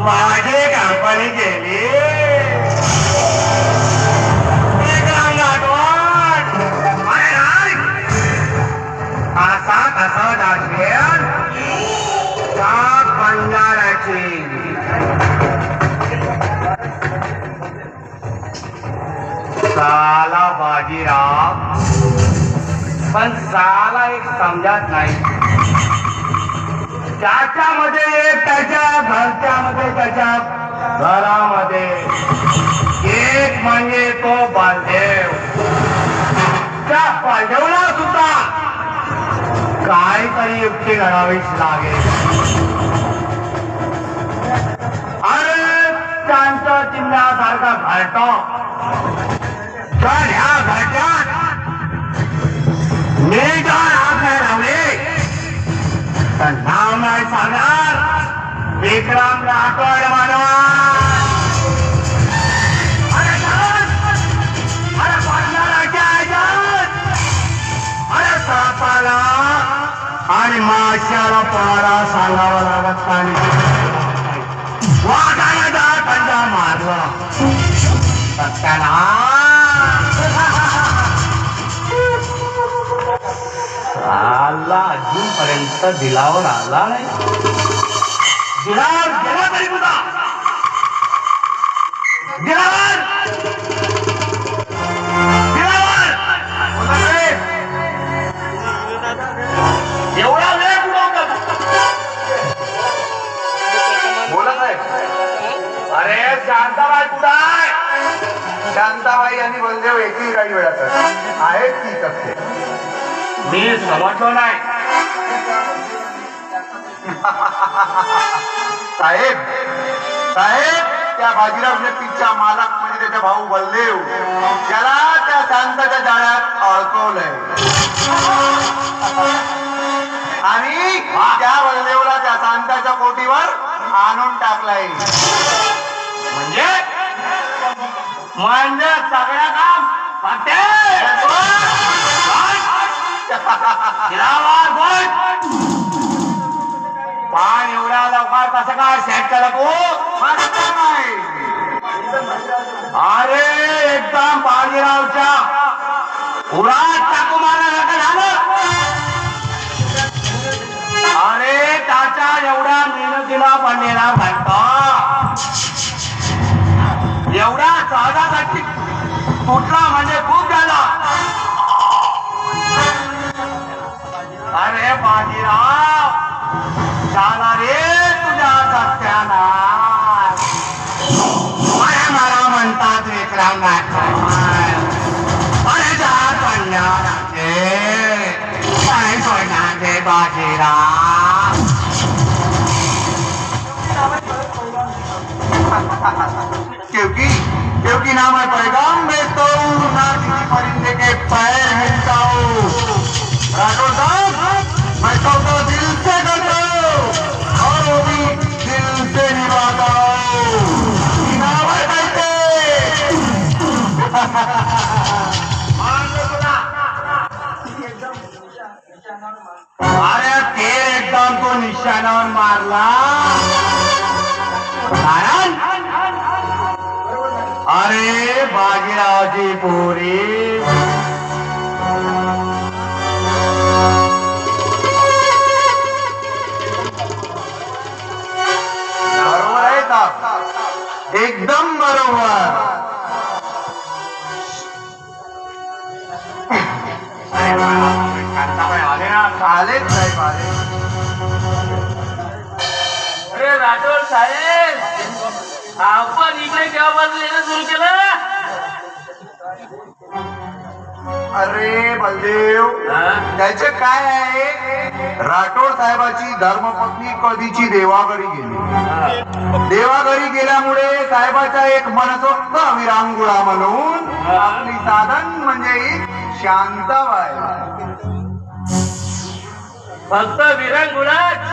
माझी कंपनी गेली असा कसा दाखवेल त्या बंजाराची साला बाजीराव पण साला एक समजत नाही त्याच्यामध्ये एक त्याच्या घरच्यामध्ये त्याच्या घरामध्ये एक म्हणजे तो बालदेव त्या बालदेवला सुद्धा काहीतरी युक्ती घडावीच लागेल अरे त्यांचा चिन्हासारखा घरटो तर ह्या घरट्यात मी जर हात लावले तर नाव नाही सांगणार विक्रम राठोड म्हणून अरे बंजाराच्या आईजात अरे सापाला आणि माशाला पारा सांगावा लागत नाही वाघाने खंडा मारला तर त्याला अजूनपर्यंत दिलावर आला नाही दिलावर गेला तरी कुठा दिलावर एवढा वेळ बोलत आहे अरे शांताबाई कुठं आहे शांताबाई आणि बलदेव एकही गाडी वेळात आहेत ती तथ्य मी समजलो नाही साहेब साहेब त्या बाजीराव शेट्टीच्या मालक म्हणजे त्याचा भाऊ बलदेव त्याला त्या शांताच्या जाळ्यात अडकवलंय आणि त्या बलदेवला त्या शांताच्या कोटीवर आणून टाकलाय म्हणजे सगळ्या काम पण एवढ्या लवकर कसं काय सेट केलं तू अरे एकदम बाजीरावच्या उरात टाकू मारण्यासारखं झालं अरे त्याच्या एवढ्या मेहनतीला पडलेला घंटा एवढ्या सहजासाठी तुटला म्हणजे खूप झाला अरे बाजीराव झाला रे तुझ्या सत्यानाश मला म्हणतात विक्रम अरे जा कल्याणाचे काय सोडण्याचे बाजीराव क्योंकि ना मैं पैगाम भेजता हूँ ना किसी परिंदे के पैर हिलता हूँ राठौर साहब मैं तो दिल से करता हूँ और वो भी दिल से निभाता हूँ अरे तेर एकदम तो निशाणावर मारला अरे बाजीरावची पोरी बरोबर आहे का एकदम बरोबर आलेच साहेब आले अरे राठोड साहेब आपण इकडे केव्हापासून येणं सुरू केलं अरे बलदेव त्याचे काय आहे राठोड साहेबाची धर्मपत्नी कधीची देवाघरी गेली देवाघरी गेल्यामुळे साहेबाच्या एक मनसोक्त विरांगुळा म्हणून आपली साधन म्हणजे शांताबाई फक्त विरंगुळाच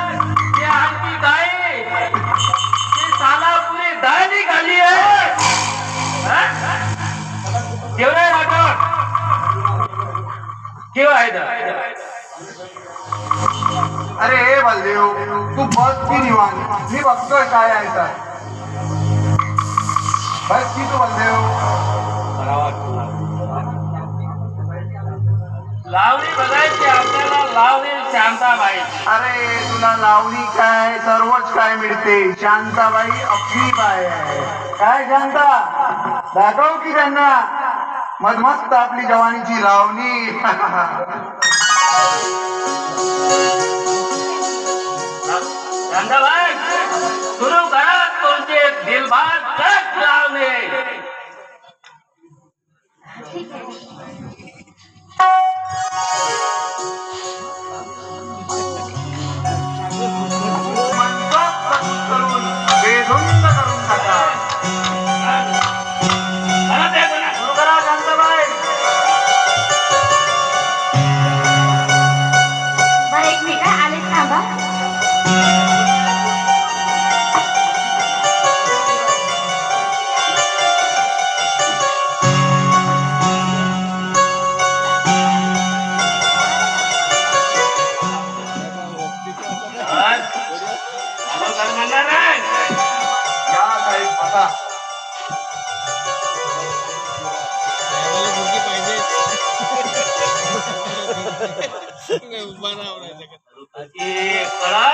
ते आणखी काय ते साला पुरी दळणी खाली आहे केवढा आहे राठोड केव्हा आहे अरे बलदेव तू बस की निवांत मी बघतोय काय आहे तर बस की तू बलदेव. लावणी बघायची आपल्याला, लावणी शांताबाई. अरे तुला लावणी काय सर्वच काय मिळते. शांताबाई आपली बाय आहे. काय शांता दाखव की त्यांना मस्त आपली जवानीची लावणी. शांताबाई सुरू करा तुमचे दिलबार जग लावणे. करून बेधुंद करून टाका. सुरू करा शांताबाई. बरं एक मिनिट आले थांबा. या साहेब बसा. कळा